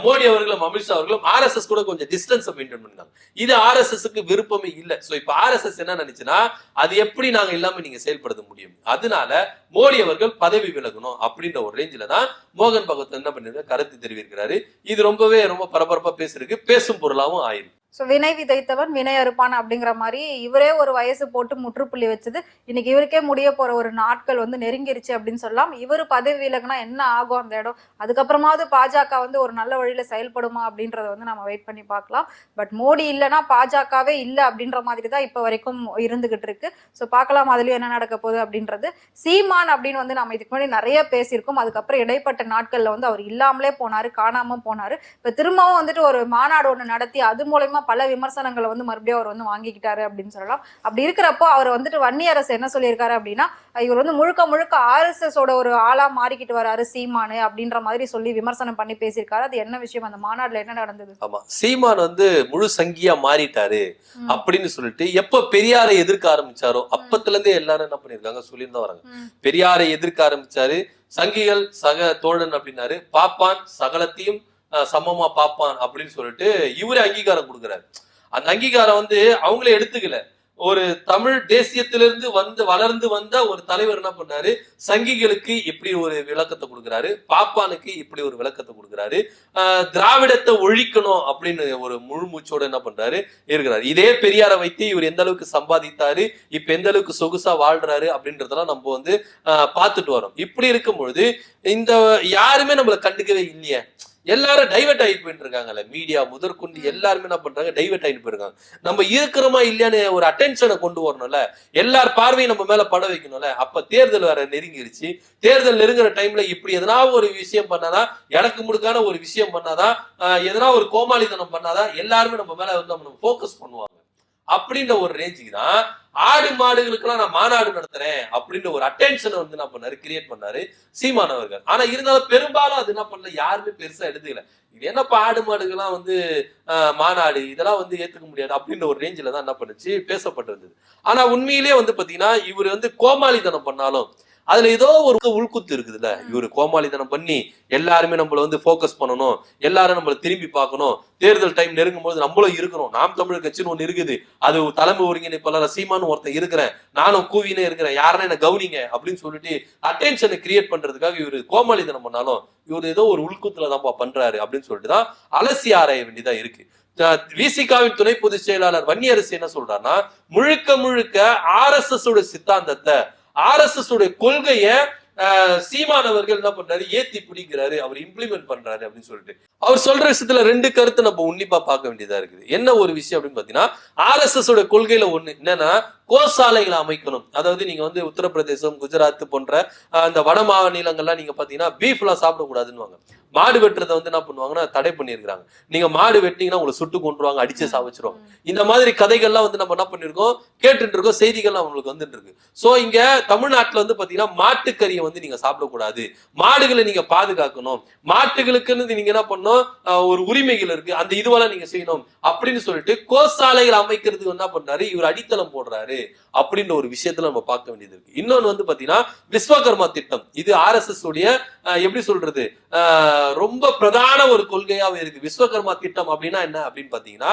மோடி அவர்களும் அமித்ஷா அவர்களும் RSS கூட கொஞ்சம் டிஸ்டன்ஸ் மெயின்டைன் பண்ணாங்க. இது RSSக்கு விருப்பமே இல்லை. சோ இப்ப RSS என்ன நினைச்சுன்னா, அது எப்படி நாங்க எல்லாமே நீங்க செயல்படுத்த முடியும், அதனால மோடி அவர்கள் பதவி விலகணும் அப்படின்ற ஒரு ரேஞ்சில தான் மோகன் பகவத் என்ன பண்ணிருக்க கருத்து தெரிவிக்கிறாரு. இது ரொம்ப பரபரப்பா பேசிருக்கு, பேசும் பொருளாவும் ஆயிருக்கு. ஸோ வினை விதைத்தவன் வினை அறுப்பான் அப்படிங்கிற மாதிரி இவரே ஒரு வயசு போட்டு முற்றுப்புள்ளி வச்சது. இன்னைக்கு இவருக்கே முடிய போற ஒரு நாட்கள் வந்து நெருங்கிருச்சு அப்படின்னு சொல்லலாம். இவர் பதவி விலகுனா என்ன ஆகும் அந்த இடம், அதுக்கப்புறமாவது பாஜக வந்து ஒரு நல்ல வழியில செயல்படுமா அப்படின்றத வந்து நம்ம வெயிட் பண்ணி பார்க்கலாம். பட் மோடி இல்லைன்னா பாஜகவே இல்லை அப்படின்ற மாதிரி தான் இப்போ வரைக்கும் இருந்துகிட்டு இருக்கு. ஸோ பார்க்கலாம் அதுலயும் என்ன நடக்க போகுது அப்படின்றது. சீமான் அப்படின்னு வந்து நம்ம இதுக்கு முன்னாடி நிறைய பேசியிருக்கோம். அதுக்கப்புறம் இடைப்பட்ட நாட்கள்ல வந்து அவர் இல்லாமலே போனாரு, காணாம போனாரு. இப்போ திரும்பவும் வந்துட்டு ஒரு மாநாடு ஒன்று நடத்தி அது மூலமா பல விமர்சனங்களை வந்து மறுபடியும் அவர் வந்து வாங்கிக்கிட்டாரு அப்படின்னு சொல்லலாம். அப்படி இருக்கிறப்போ அவர் வந்துட்டு வன்னியரசு என்ன சொல்லியிருக்காரு அப்படின்னா, இவர் வந்து முழுக்க RSS ஓட ஒரு ஆளா மாறிக்கிட்டு வராரு சீமானு அப்படின்ற மாதிரி சொல்லி விமர்சனம் பண்ணி பேசியிருக்காரு. அது என்ன விஷயம், அந்த மாநாடுல என்ன நடந்தது? ஆமா, சீமான் வந்து முழு சங்கியா மாறிட்டாரு அப்படின்னு சொல்லிட்டு எப்ப பெரியாரை எதிர்க்க ஆரம்பிச்சாரோ அப்பத்துல இருந்தே எல்லாரும் என்ன பண்ணிருக்காங்க சொல்லியிருந்தா வராங்க. பெரியாரை எதிர்க்க ஆரம்பிச்சாரு, சங்கிகள் சக தோழன் அப்படின்னாரு, பாப்பான் சகலத்தையும் சமமா பாப்பான் அப்படின்னு சொல்லிட்டு இவரே அங்கீகாரம் கொடுக்கிறாரு. அந்த அங்கீகாரம் வந்து அவங்களே எடுத்துக்கல. ஒரு தமிழ் தேசியத்திலிருந்து வளர்ந்து வந்த ஒரு தலைவர் என்ன பண்ணாரு, சங்கிகளுக்கு இப்படி ஒரு விளக்கத்தை கொடுக்கிறாரு, பாப்பானுக்கு இப்படி ஒரு விளக்கத்தை கொடுக்கிறாரு, திராவிடத்தை ஒழிக்கணும் அப்படின்னு ஒரு முழு மூச்சோட என்ன பண்றாரு இருக்கிறாரு. இதே பெரியாரை வைத்து இவர் எந்த அளவுக்கு சம்பாதித்தாரு, இப்ப எந்த அளவுக்கு சொகுசா வாழ்றாரு அப்படின்றதெல்லாம் நம்ம வந்து பார்த்துட்டு வரோம். இப்படி இருக்கும் பொழுது இந்த யாருமே நம்மளை கண்டுக்கவே இல்லையே, எல்லாரும் டைவர்ட் ஆகி போயிட்டு இருக்காங்கல்ல, மீடியா முதற்கொண்டு எல்லாருமே என்ன பண்றாங்க, டைவர்ட் ஆகிட்டு போயிருக்காங்க. நம்ம இருக்கிறோமா இல்லையான்னு ஒரு அட்டென்ஷனை கொண்டு வரணும்ல, எல்லார் பார்வையும் நம்ம மேல பட வைக்கணும்ல. அப்ப தேர்தல் வேற நெருங்கிருச்சு. தேர்தல் நெருங்குற டைம்ல இப்படி எதனா ஒரு விஷயம் பண்ணாதான், எனக்கு முடுக்கான ஒரு விஷயம் பண்ணாதான், எதனா ஒரு கோமாளித்தனம் பண்ணாதான் எல்லாருமே நம்ம மேல வந்து நம்ம போக்கஸ் பண்ணுவாங்க. அப்படின்ற ஒரு ரேஞ்சுக்கு தான் ஆடு மாடுகளுக்கெல்லாம் நான் மாநாடு நடத்துறேன் அப்படின்ற ஒரு அட்டென்ஷனை வந்து என்ன பண்ணாரு, கிரியேட் பண்ணாரு சீமான் அவர்கள். ஆனா இருந்தாலும் பெரும்பாலும் அது என்ன பண்ணல, யாருமே பெருசா எடுத்துக்கல. இது என்னப்பா ஆடு மாடுகள்லாம் வந்து மாநாடு, இதெல்லாம் வந்து ஏத்துக்க முடியாது அப்படின்ற ஒரு ரேஞ்சில தான் என்ன பண்ணுச்சு பேசப்பட்டிருந்தது. ஆனா உண்மையிலேயே வந்து பாத்தீங்கன்னா இவர் வந்து கோமாளித்தனம் பண்ணாலும் அதுல ஏதோ ஒரு உள்குத்து இருக்குதுல்ல. இவரு கோமாளித்தனம் பண்ணி எல்லாருமே நம்மள வந்து போக்கஸ் பண்ணணும், எல்லாரும் நம்மள திரும்பி பார்க்கணும், தேர்தல் டைம் நெருங்கும் போது நம்மளும் இருக்கிறோம், நாம் தமிழர் கட்சின்னு ஒண்ணு இருக்குது, அது தலைமை ஒருங்கிணைப்பாளர் சீமான்னு ஒருத்தன் இருக்கிறேன், நானும் கூவினே இருக்கிறேன், யாருன்னா என்ன கவனிங்க அப்படின்னு சொல்லிட்டு அட்டென்ஷனை கிரியேட் பண்றதுக்காக இவரு கோமாளித்தனம் பண்ணாலும் இவரு ஏதோ ஒரு உள்குத்துலதான்ப்பா பண்றாரு அப்படின்னு சொல்லிட்டுதான் அலசி ஆராய வேண்டியதா இருக்கு. விசிகாவின் துணை பொதுச் செயலாளர் வன்னியரசு என்ன சொல்றாருன்னா, முழுக்க முழுக்க RSS உடைய சித்தாந்தத்தை, RSS உடைய கொள்கைய சீமானவர்கள் என்ன பண்றாரு, ஏத்தி பிடிக்கிறாரு, அவர் இம்ப்ளிமெண்ட் பண்றாரு அப்படின்னு சொல்லிட்டு அவர் சொல்ற விஷயத்துல ரெண்டு கருத்து நம்ம உன்னிப்பா பார்க்க வேண்டியதா இருக்குது. என்ன ஒரு விஷயம் அப்படின்னு பாத்தீங்கன்னா, RSS உடைய கொள்கையில ஒண்ணு என்னன்னா, கோசாலைகளை அமைக்கணும். அதாவது நீங்க வந்து உத்தரப்பிரதேசம், குஜராத் போன்ற அந்த வட மாநிலங்கள்லாம் நீங்க பாத்தீங்கன்னா பீஃப் எல்லாம் சாப்பிடக்கூடாதுன்னு, மாடு வெட்டுறதை வந்து என்ன பண்ணுவாங்கன்னா தடை பண்ணிருக்காங்க. நீங்க மாடு வெட்டினீங்கன்னா உங்களை சுட்டு கொண்டுருவாங்க, அடிச்சு சாவச்சிருவாங்க. இந்த மாதிரி கதைகள்லாம் வந்து நம்ம என்ன பண்ணிருக்கோம், கேட்டுட்டு இருக்கோம், செய்திகள்லாம் உங்களுக்கு வந்துட்டு இருக்கு. சோ இங்க தமிழ்நாட்டுல வந்து பாத்தீங்கன்னா மாட்டுக்கறியை வந்து நீங்க சாப்பிடக்கூடாது, மாடுகளை நீங்க பாதுகாக்கணும், மாட்டுகளுக்குன்னு நீங்க என்ன பண்ணணும், ஒரு உரிமைகள் இருக்கு, அந்த இதுவெல்லாம் நீங்க செய்யணும் அப்படின்னு சொல்லிட்டு கோசாலைகள் அமைக்கிறதுக்கு என்ன பண்றாரு, இவர் அடித்தளம் போடுறாரு அப்படின்ற ஒரு விஷயத்துல நம்ம பார்க்க வேண்டியது இருக்கு. இன்னொன்னு வந்து பாத்தீங்கன்னா விஸ்வகர்மா திட்டம், இது RSS உடைய எப்படி சொல்றது ரொம்ப பிரதான ஒரு கொள்கையாவே இருக்கு. விஸ்வகர்மா திட்டம் அப்படின்னா என்ன அப்படின்னு பாத்தீங்கன்னா,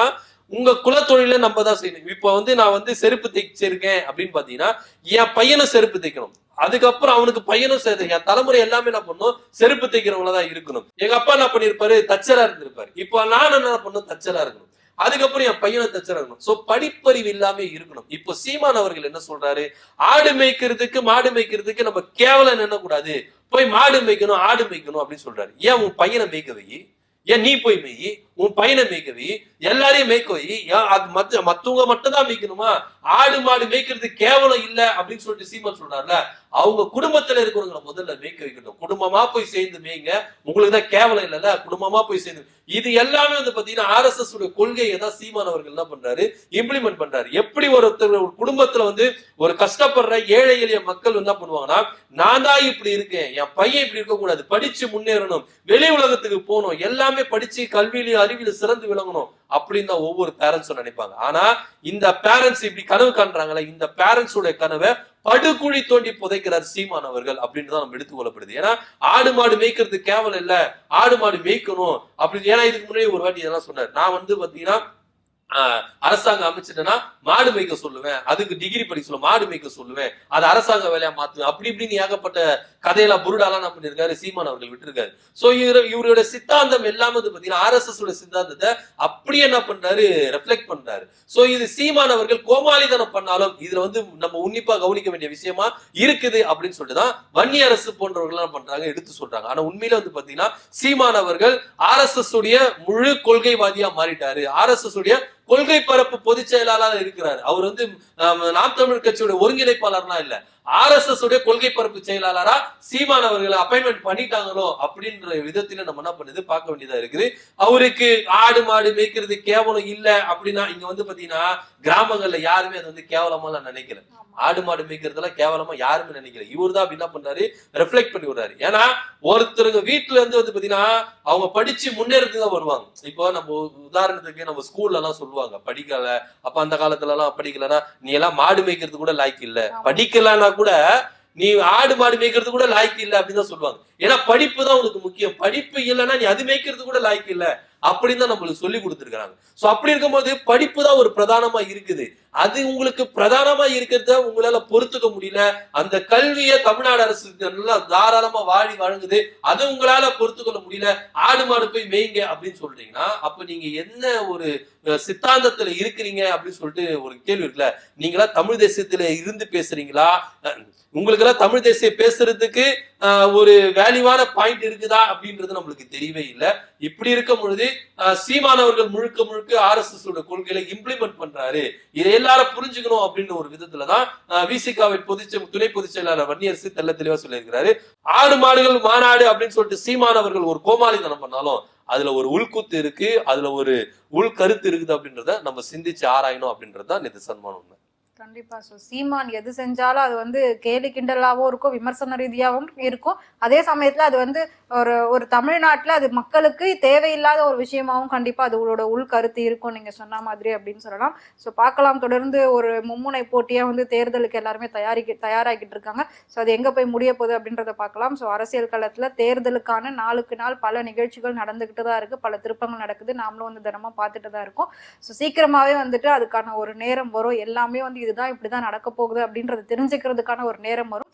உங்க குலத்தொழில நம்ம தான் செய்யணும். இப்ப வந்து நான் வந்து செருப்பு தைச்சிருக்கேன் அப்படின்னு பாத்தீங்கன்னா, என் பையனை செருப்பு தைக்கணும், அதுக்கப்புறம் அவனுக்கு பையனும் சேர்த்து என் தலைமுறை எல்லாமே என்ன பண்ணும், செருப்பு தைக்கிறவங்களதான் இருக்கணும். எங்க அப்பா என்ன பண்ணிருப்பாரு, தச்சரா இருந்திருப்பாரு, இப்ப நான் என்ன பண்ணும், தச்சரா இருக்கணும், அதுக்கப்புறம் என் பையனை தச்சரா இருக்கணும். சோ படிப்பறிவு இல்லாம இருக்கணும். இப்போ சீமான் அவர்கள் என்ன சொல்றாரு, ஆடு மேய்க்கிறதுக்கு மாடு மேய்க்கிறதுக்கு நம்ம கேவலம் என்ன கூடாது, போய் மாடு மேய்க்கணும் ஆடு மேய்க்கணும் அப்படின்னு சொல்றாரு. ஏன் உன் பையனை மேய்க்க வை, ஏன் நீ போய் மேய், உன் பையனை மேய்க்க வை, எல்லாரையும் மேய்க்க வை, அது மத்தவங்க மட்டும் தான் மேய்க்கணுமா, ஆடு மாடு மேய்க்கிறது கேவலம் இல்ல அப்படின்னு சொல்லிட்டு சீமான் சொல்றாருல, அவங்க குடும்பத்துல இருக்கிறவங்களை முதல்ல மேய்க்க வைக்கணும், குடும்பமா போய் சேர்ந்து மேய்ங்க, உங்களுக்கு தான் கேவலம் இல்லைல்ல, குடும்பமா போய் சேர்ந்து. இது எல்லாமே வந்து பாத்தீங்கன்னா RSS உடைய கொள்கையை தான் சீமான் அவர்கள் என்ன பண்றாரு, இம்ப்ளிமெண்ட் பண்றாரு. எப்படி ஒருத்தர் ஒரு குடும்பத்துல வந்து ஒரு கஷ்டப்படுற ஏழை எளிய மக்கள் என்ன பண்ணுவாங்கன்னா, நான் தான் இப்படி இருக்கேன், என் பையன் இப்படி இருக்க கூடாது, படிச்சு முன்னேறணும், வெளி உலகத்துக்கு போகணும், எல்லாமே படிச்சு கல்வியில அறிவியல சிறந்து விளங்கணும் அப்படின்னு தான் ஒவ்வொரு பேரண்ட்ஸும் நினைப்பாங்க. ஆனா இந்த பேரண்ட்ஸ் இப்படி கனவு காண்றாங்களே, இந்த பேரண்ட்ஸ் உடைய கனவை படுகுழி தோண்டி புதைக்கிறார் சீமான் அவர்கள் அப்படின்னு தான் நம்ம எடுத்துக் கொள்ளப்படுது. ஏன்னா ஆடு மாடு மேய்க்கிறது கேவலம் இல்ல, ஆடு மாடு மேய்க்கணும் அப்படின்னு. ஏன்னா இதுக்கு முன்னாடி ஒரு வாட்டி இதெல்லாம் சொன்னார், நான் வந்து பாத்தீங்கன்னா அரசாங்கம் அமைச்சிட்டேன்னா மாடு மேய்க்க சொல்லுவேன், அதுக்கு டிகிரி படிக்க சொல்லுவேன், மாடு மேய்க்க சொல்லுவேன், அது அரசாங்க வேலையா மாத்துவேன், அப்படி இப்படின்னு ஏகப்பட்ட கதையெல்லாம் புருடாலாம் என்ன பண்ணிருக்காரு சீமான் அவர்கள் விட்டுருக்காரு. சோ இவருடைய சித்தாந்தம் எல்லாமே வந்து பாத்தீங்கன்னா RSS உடைய சித்தாந்தத்தை அப்படியே என்ன பண்றாரு, ரெஃப்ளெக்ட் பண்றாரு. சோ இது சீமான் அவர்கள் கோமாளித்தனம் பண்ணாலும் இதுல வந்து நம்ம உன்னிப்பா கவனிக்க வேண்டிய விஷயமா இருக்குது அப்படின்னு சொல்லிட்டு தான் வன்னியரசு போன்றவர்கள் என்ன பண்றாங்க, எடுத்து சொல்றாங்க. ஆனா உண்மையில வந்து பாத்தீங்கன்னா சீமான் அவர்கள் RSS உடைய முழு கொள்கைவாதியா மாறிட்டாரு, RSS உடைய கொள்கை பரப்பு பொதுச் செயலாளர் இருக்கிறார். அவர் வந்து நாம் தமிழர் கட்சியோட ஒருங்கிணைப்பாளர்னா இல்ல, RSS உடைய கொள்கை பரப்பு செயலாளரா சீமான் அவர்களை அப்பாயின்மெண்ட் பண்ணிட்டாங்களோ அப்படின்ற விதத்துல நம்ம என்ன பண்ணுது பார்க்க வேண்டியதா இருக்குது. அவருக்கு ஆடு மாடு மேய்க்கிறது கேவலம் இல்ல அப்படின்னா, இங்க வந்து பாத்தீங்கன்னா கிராமங்கள்ல யாருமே அது வந்து கேவலமா நினைக்கல, ஆடு மாடு மேய்க்கிறதெல்லாம் கேவலமா யாருமே நினைக்கல. இவர் தான் என்ன பண்றாரு, ரெஃப்ளெக்ட் பண்ணி விடுறாரு. ஏன்னா ஒருத்தருங்க வீட்டுல இருந்து வந்து பாத்தீங்கன்னா அவங்க படிச்சு முன்னேறதுக்கு தான் வருவாங்க. இப்போ நம்ம உதாரணத்துக்கு நம்ம ஸ்கூல்ல எல்லாம் சொல்லுவாங்க, படிக்கல, அப்ப அந்த காலத்துல எல்லாம் படிக்கலன்னா நீ எல்லாம் மாடு மேய்க்கிறது கூட லாய்க்கு இல்ல, படிக்கலன்னா கூட நீ ஆடு மாடு மேய்க்கிறது கூட லாய்க்கு இல்ல அப்படின்னு தான் சொல்லுவாங்க. ஏன்னா படிப்பு தான் உனக்கு முக்கியம், படிப்பு இல்லைன்னா நீ அது மேய்க்கிறது கூட லாய்க்கு இல்ல அப்படின்னு தான் நம்மளுக்கு சொல்லி கொடுத்துருக்காங்க. சோ அப்படி இருக்கும்போது படிப்பு தான் ஒரு பிரதானமா இருக்குது. அது உங்களுக்கு பிரதானமா இருக்கிறத உங்களால பொறுத்துக்க முடியல, அந்த கல்வியை தமிழ்நாடு அரசு நல்லா தாராளமா வாழி வழங்குது, அது உங்களால பொறுத்துக்கொள்ள முடியல, ஆடு மாடு போய் மேய்ங்க அப்படின்னு சொல்றீங்கன்னா அப்ப நீங்க என்ன ஒரு சித்தாந்தத்துல இருக்கிறீங்க அப்படின்னு சொல்லிட்டு ஒரு கேள்வி இருக்குல்ல. நீங்களா தமிழ் தேசியத்துல இருந்து பேசுறீங்களா, உங்களுக்கு எல்லாம் தமிழ் தேசியம் பேசுறதுக்கு ஒரு வேல்யூவான பாயிண்ட் இருக்குதா அப்படின்றது நம்மளுக்கு தெரியவே இல்லை. இப்படி இருக்கும் பொழுது சீமானவர்கள் முழுக்க முழுக்க RSS உடைய கொள்கைகளை இம்ப்ளிமெண்ட் பண்றாரு, இதை எல்லாரும் புரிஞ்சுக்கணும் அப்படின்ற ஒரு விதத்துலதான் விசிகாவின் துணை பொதுச் செயலாளர் வன்னியரசு தெல்ல தெளிவா சொல்லியிருக்கிறாரு. ஆடு மாடுகள் மாநாடு அப்படின்னு சொல்லிட்டு சீமானவர்கள் ஒரு கோமாளித்தனம் பண்ணாலும் அதுல ஒரு உள்குத்து இருக்கு, அதுல ஒரு உள் கருத்து இருக்குது அப்படின்றத நம்ம சிந்திச்சு ஆராயணும் அப்படின்றதுதான் நிதர்சனமான உண்மை. கண்டிப்பா. சீமான் எது செஞ்சாலும் அது வந்து கேலி கிண்டலாவும் இருக்கும், விமர்சன ரீதியாகவும் இருக்கும். அதே சமயத்துல அது வந்து ஒரு தமிழ்நாட்டுல அது மக்களுக்கு தேவையில்லாத ஒரு விஷயமாவும் கண்டிப்பா அதோட உள்கருத்து இருக்கும் நீங்க சொன்ன மாதிரி அப்படின்னு சொல்லலாம். பார்க்கலாம், தொடர்ந்து ஒரு மும்முனை போட்டியா வந்து தேர்தலுக்கு எல்லாருமே தயாராகிட்டு இருக்காங்க. அது எங்க போய் முடிய போகுது அப்படின்றத பார்க்கலாம். அரசியல் களத்துல தேர்தலுக்கான நாளுக்கு நாள் பல நிகழ்ச்சிகள் நடந்துகிட்டு தான் இருக்கு, பல திருப்பங்கள் நடக்குது, நாமளும் வந்து தினமும் பார்த்துட்டு தான் இருக்கோம். சீக்கிரமாவே வந்துட்டு அதுக்கான ஒரு நேரம் வரும். எல்லாமே வந்து இதுதான் இப்படிதான் நடக்க போகுது அப்படின்றத தெரிஞ்சுக்கிறதுக்கான ஒரு நேரம் வரும்.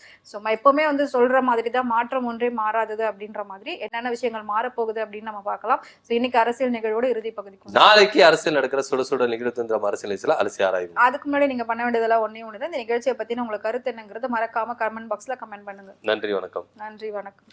எப்பவுமே வந்து சொல்ற மாதிரி தான், மாற்றம் ஒன்றே மாறாதது அப்படின்ற மாதிரி என்னென்ன விஷயங்கள் மாறப்போகுது அப்படின்னு நம்ம பார்க்கலாம். இன்னைக்கு அரசியல் நிகழ்வோட இறுதி பகுதிக்கு நாளைக்கு அரசியல் நடக்கிற சுட சுட நிகழ்வு அரசியல் அலசி ஆராயும். அதுக்கு முன்னாடி நீங்க பண்ண வேண்டியதெல்லாம் ஒண்ணுதான், இந்த நிகழ்ச்சியை பத்தின உங்களுக்கு கருத்து என்னங்கிறது மறக்காம கமெண்ட் பாக்ஸ்ல கமெண்ட் பண்ணுங்க. நன்றி, வணக்கம். நன்றி, வணக்கம்.